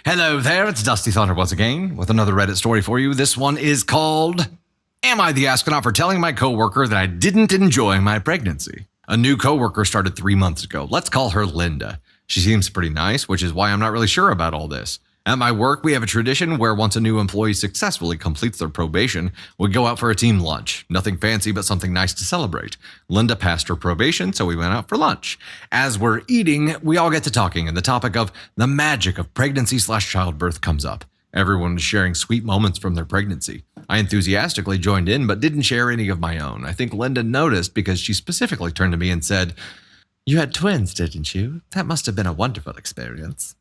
Hello there, it's Dusty Thunder once again with another Reddit story for you. This one is called, Am I the Astronaut for Telling My Coworker That I Didn't Enjoy My Pregnancy? A new coworker started 3 months ago. Let's call her Linda. She seems pretty nice, which is why I'm not really sure about all this. At my work, we have a tradition where once a new employee successfully completes their probation, we go out for a team lunch. Nothing fancy, but something nice to celebrate. Linda passed her probation, so we went out for lunch. As we're eating, we all get to talking, and the topic of the magic of pregnancy/childbirth comes up. Everyone is sharing sweet moments from their pregnancy. I enthusiastically joined in, but didn't share any of my own. I think Linda noticed because she specifically turned to me and said, "You had twins, didn't you? That must have been a wonderful experience."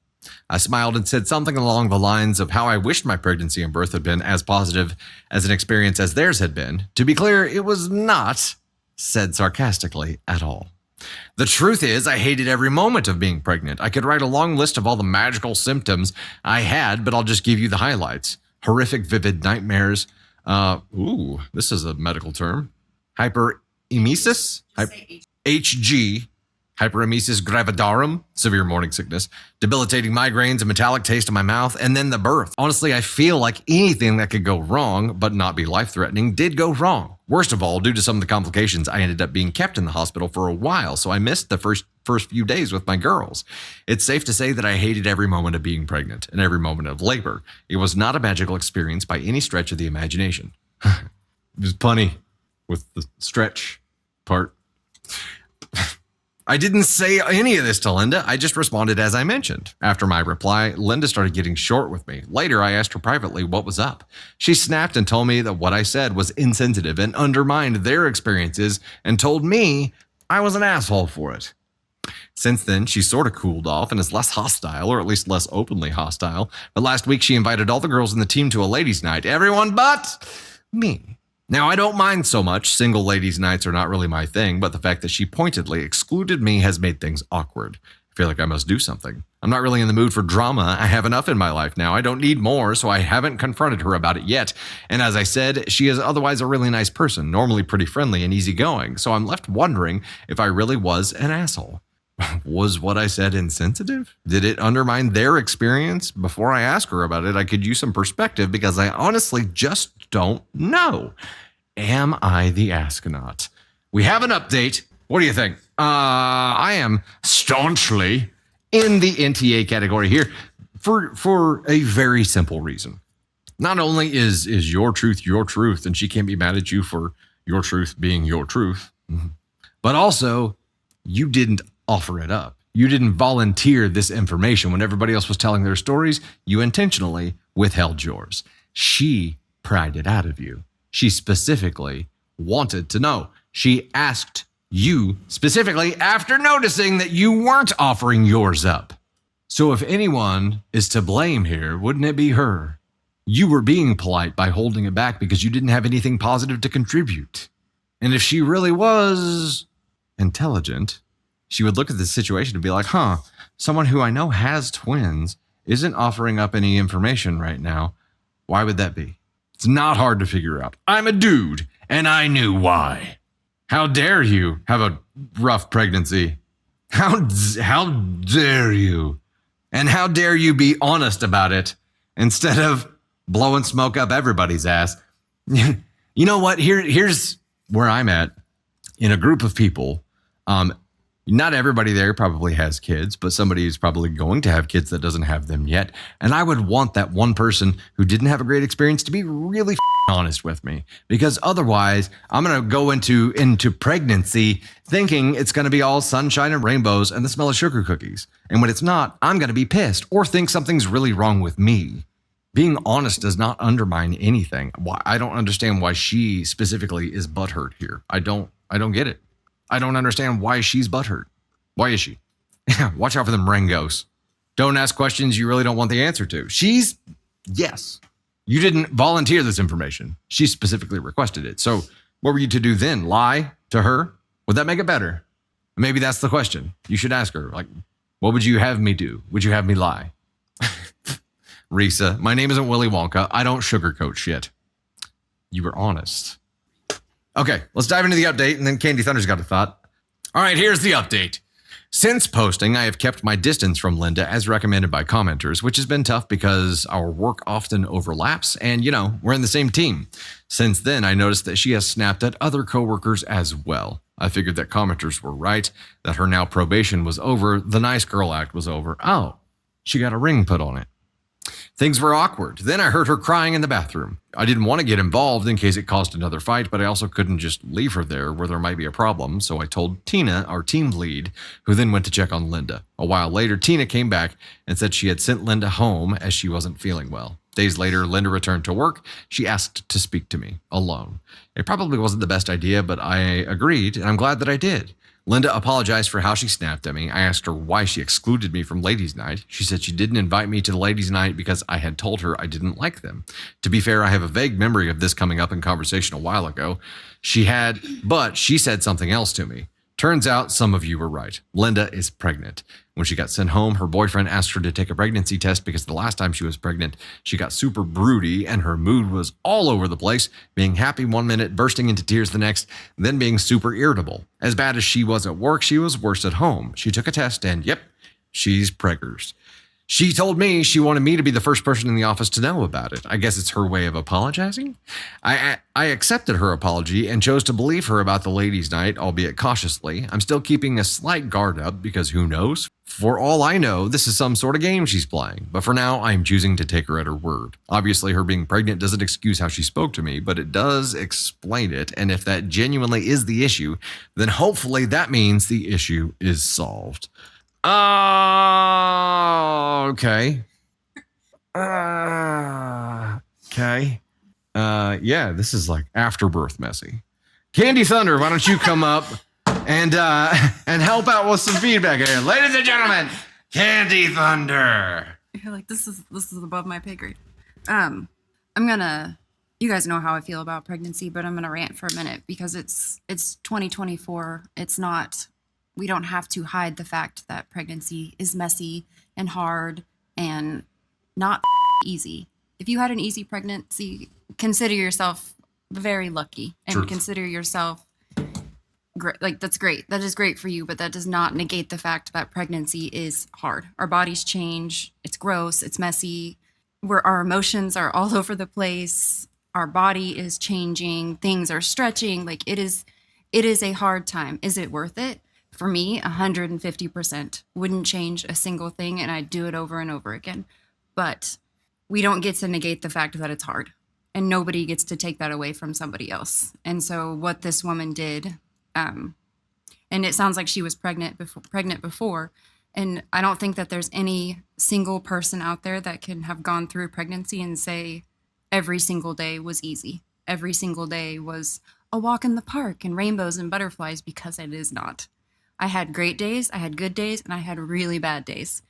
I smiled and said something along the lines of how I wished my pregnancy and birth had been as positive as an experience as theirs had been. To be clear, it was not said sarcastically at all. The truth is, I hated every moment of being pregnant. I could write a long list of all the magical symptoms I had, but I'll just give you the highlights. Horrific, vivid nightmares. This is a medical term. Hyperemesis? HG. Hyperemesis gravidarum, severe morning sickness, debilitating migraines, a metallic taste in my mouth, and then the birth. Honestly, I feel like anything that could go wrong, but not be life-threatening, did go wrong. Worst of all, due to some of the complications, I ended up being kept in the hospital for a while, so I missed the first few days with my girls. It's safe to say that I hated every moment of being pregnant and every moment of labor. It was not a magical experience by any stretch of the imagination. It was punny with the stretch part. I didn't say any of this to Linda. I just responded as I mentioned. After my reply, Linda started getting short with me. Later, I asked her privately what was up. She snapped and told me that what I said was insensitive and undermined their experiences and told me I was an asshole for it. Since then, she sort of cooled off and is less hostile, or at least less openly hostile. But last week, she invited all the girls in the team to a ladies' night. Everyone but me. Now, I don't mind so much. Single ladies' nights are not really my thing, but the fact that she pointedly excluded me has made things awkward. I feel like I must do something. I'm not really in the mood for drama. I have enough in my life now. I don't need more, so I haven't confronted her about it yet. And as I said, she is otherwise a really nice person, normally pretty friendly and easygoing, so I'm left wondering if I really was an asshole. Was what I said insensitive? Did it undermine their experience? Before I ask her about it, I could use some perspective because I honestly just don't know. Am I the astronaut? We have an update. What do you think? I am staunchly in the NTA category here for a very simple reason. Not only is your truth, and she can't be mad at you for your truth being your truth, but also you didn't offer it up. You didn't volunteer this information. When everybody else was telling their stories, you intentionally withheld yours. She pried it out of you. She specifically wanted to know. She asked you specifically after noticing that you weren't offering yours up. So if anyone is to blame here, wouldn't it be her? You were being polite by holding it back because you didn't have anything positive to contribute. And if she really was intelligent, she would look at the situation and be like, someone who I know has twins isn't offering up any information right now. Why would that be? It's not hard to figure out. I'm a dude, and I knew why. How dare you have a rough pregnancy? How dare you? And how dare you be honest about it instead of blowing smoke up everybody's ass? You know what? Here's where I'm at. In a group of people, not everybody there probably has kids, but somebody is probably going to have kids that doesn't have them yet. And I would want that one person who didn't have a great experience to be really honest with me, because otherwise I'm going to go into pregnancy thinking it's going to be all sunshine and rainbows and the smell of sugar cookies. And when it's not, I'm going to be pissed or think something's really wrong with me. Being honest does not undermine anything. I don't understand why she specifically is butthurt here. I don't get it. I don't understand why she's butthurt. Why is she? Watch out for them Rengos. Don't ask questions you really don't want the answer to. Yes, you didn't volunteer this information. She specifically requested it. So what were you to do then? Lie to her? Would that make it better? Maybe that's the question. You should ask her, like, what would you have me do? Would you have me lie? Risa, my name isn't Willy Wonka. I don't sugarcoat shit. You were honest. Okay, let's dive into the update, and then Candy Thunder's got a thought. All right, here's the update. Since posting, I have kept my distance from Linda as recommended by commenters, which has been tough because our work often overlaps and, we're in the same team. Since then, I noticed that she has snapped at other coworkers as well. I figured that commenters were right, that her now probation was over, the nice girl act was over. Oh, she got a ring put on it. Things were awkward. Then I heard her crying in the bathroom. I didn't want to get involved in case it caused another fight, but I also couldn't just leave her there where there might be a problem, so I told Tina, our team lead, who then went to check on Linda. A while later, Tina came back and said she had sent Linda home as she wasn't feeling well. Days later, Linda returned to work. She asked to speak to me, alone. It probably wasn't the best idea, but I agreed, and I'm glad that I did. Linda apologized for how she snapped at me. I asked her why she excluded me from ladies' night. She said she didn't invite me to the ladies' night because I had told her I didn't like them. To be fair, I have a vague memory of this coming up in conversation a while ago. But she said something else to me. Turns out some of you were right. Linda is pregnant. When she got sent home, her boyfriend asked her to take a pregnancy test because the last time she was pregnant, she got super broody and her mood was all over the place, being happy one minute, bursting into tears the next, then being super irritable. As bad as she was at work, she was worse at home. She took a test and yep, she's preggers. She told me she wanted me to be the first person in the office to know about it. I guess it's her way of apologizing. I accepted her apology and chose to believe her about the ladies' night, albeit cautiously. I'm still keeping a slight guard up because who knows? For all I know, this is some sort of game she's playing. But for now, I'm choosing to take her at her word. Obviously, her being pregnant doesn't excuse how she spoke to me, but it does explain it. And if that genuinely is the issue, then hopefully that means the issue is solved. Okay. Okay. Yeah, this is like afterbirth messy. Candy Thunder, why don't you come up and help out with some feedback here, ladies and gentlemen? Candy Thunder. You're like, this is above my pay grade. I'm gonna. You guys know how I feel about pregnancy, but I'm gonna rant for a minute because it's 2024. It's not. We don't have to hide the fact that pregnancy is messy and hard and not easy. If you had an easy pregnancy, consider yourself very lucky and Truth. Consider yourself great. Like, that's great. That is great for you, but that does not negate the fact that pregnancy is hard. Our bodies change. It's gross. It's messy. Our emotions are all over the place. Our body is changing. Things are stretching. Like, it is a hard time. Is it worth it? For me, 150%. Wouldn't change a single thing, and I'd do it over and over again. But we don't get to negate the fact that it's hard, and nobody gets to take that away from somebody else. And so what this woman did, and it sounds like she was pregnant before, and I don't think that there's any single person out there that can have gone through pregnancy and say every single day was easy. Every single day was a walk in the park and rainbows and butterflies, because it is not. I had great days, I had good days, and I had really bad days.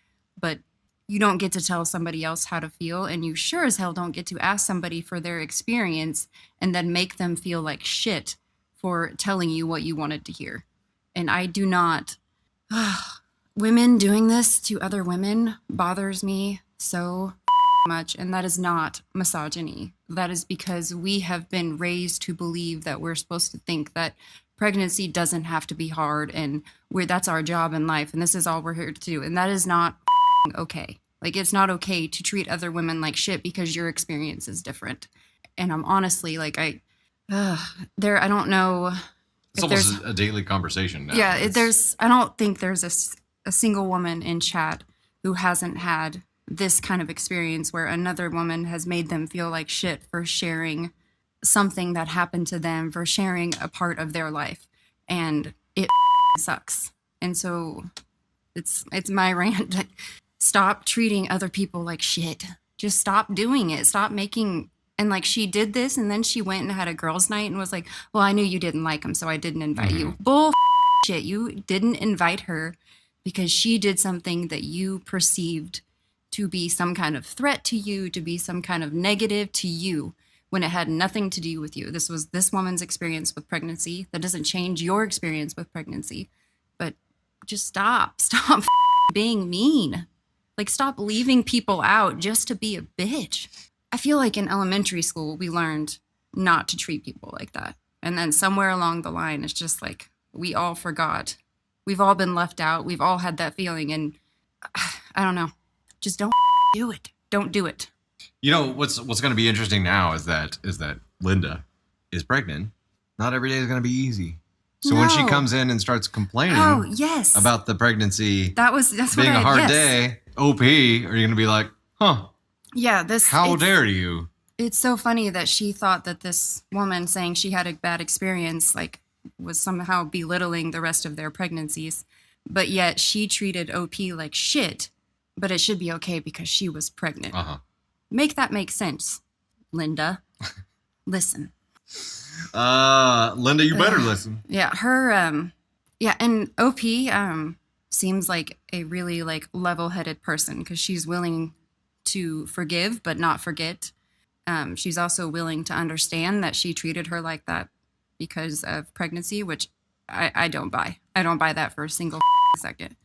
But you don't get to tell somebody else how to feel, and you sure as hell don't get to ask somebody for their experience and then make them feel like shit for telling you what you wanted to hear. And I do not... Women doing this to other women bothers me so much, and that is not misogyny. That is because we have been raised to believe that we're supposed to think that pregnancy doesn't have to be hard, and that's our job in life, and this is all we're here to do. And that is not okay. Like, it's not okay to treat other women like shit because your experience is different. And I'm honestly like, I don't know. It's almost a daily conversation now. Yeah, I don't think there's a single woman in chat who hasn't had this kind of experience where another woman has made them feel like shit for sharing something that happened to them, for sharing a part of their life, and it sucks. And so it's my rant. Stop treating other people like shit. Just stop doing it. Stop making... And like, she did this, and then she went and had a girls' night and was like, well, I knew you didn't like him, so I didn't invite you. Bullshit. You didn't invite her because she did something that you perceived to be some kind of threat to you, to be some kind of negative to you, when it had nothing to do with you. This was this woman's experience with pregnancy. That doesn't change your experience with pregnancy. But just stop being mean. Like, stop leaving people out just to be a bitch. I feel like in elementary school, we learned not to treat people like that. And then somewhere along the line, it's just like we all forgot We've all been left out. We've all had that feeling. And I don't know. Just don't do it. Don't do it. You know, what's going to be interesting now is that Linda is pregnant. Not every day is going to be easy. So when she comes in and starts complaining about the pregnancy that's being a hard day, OP, are you going to be like, huh? Yeah, how dare you? It's so funny that she thought that this woman saying she had a bad experience like was somehow belittling the rest of their pregnancies, but yet she treated OP like shit, but it should be okay because she was pregnant. Make that make sense, Linda. Listen. Linda, you better listen. Yeah, her and OP seems like a really like level-headed person because she's willing to forgive but not forget. She's also willing to understand that she treated her like that because of pregnancy, which I don't buy. I don't buy that for a single second.